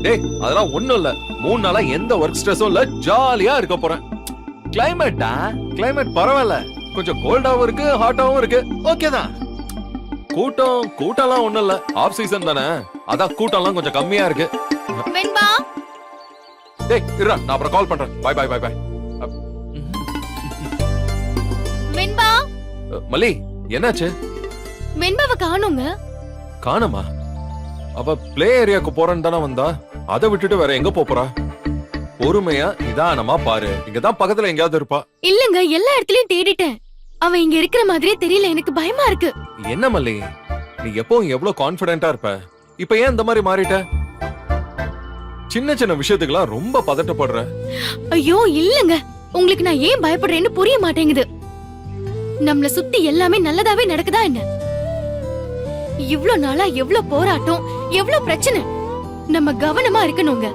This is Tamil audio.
டேய் அதெல்லாம் ஒண்ணும் இல்ல. 3 நாளா எந்த ஒர்க் ஸ்ட்ரெஸும் இல்ல, ஜாலியா இருக்க போறேன். கிளைமேட் பரவாயில்ல, கொஞ்சம் கோல்டாவும் இருக்கு ஹாட்டாவும் இருக்கு, ஓகே தான். கூட்டம்லாம் ஒண்ணும் இல்ல, ஆஃப் சீசன் தானே, அதான் கூட்டம்லாம் கொஞ்சம் கம்மியா இருக்கு. வெண்பா டேய் இருடா, நான் அப்புறம் கால் பண்றேன். Bye bye bye bye. Venba Malli என்னாச்சு? வெண்பாவை காணோங்க. காணுமா? அவ பிளே ஏரியாக்கு போறேன்னு தானே வந்தா, அதை விட்டுட்டு வேற எங்க போறா? பொறுமையா நிதானமா பாரு, இங்கதான் பக்கத்துல எங்கயாவது இருப்பா. இல்லங்க, எல்லா இடத்துலயும் தேடிட்டேன், அவ இங்க இருக்கிற மாதிரியே தெரியல, எனக்கு பயமா இருக்கு. என்ன மல்லி, நீ எப்பவும் எவ்வளவு கான்பிடென்ட்டா இருப்ப, இப்ப ஏன் இந்த மாதிரி மாறிட்ட? சின்ன சின்ன விஷயத்துக்குலாம் ரொம்ப பதட்டப்படுற. ஐயோ இல்லங்க, உங்களுக்கு நான் ஏன் பயப்படுறேன்னு புரிய மாட்டேங்குது. நம்மள சுத்தி எல்லாமே நல்லதாவே நடக்குதா என்ன? இவ்ளோ நாளா எவ்ளோ போராட்டம், எவ்ளோ பிரச்சனை. நம்ம கவனமா இருக்கணுங்க.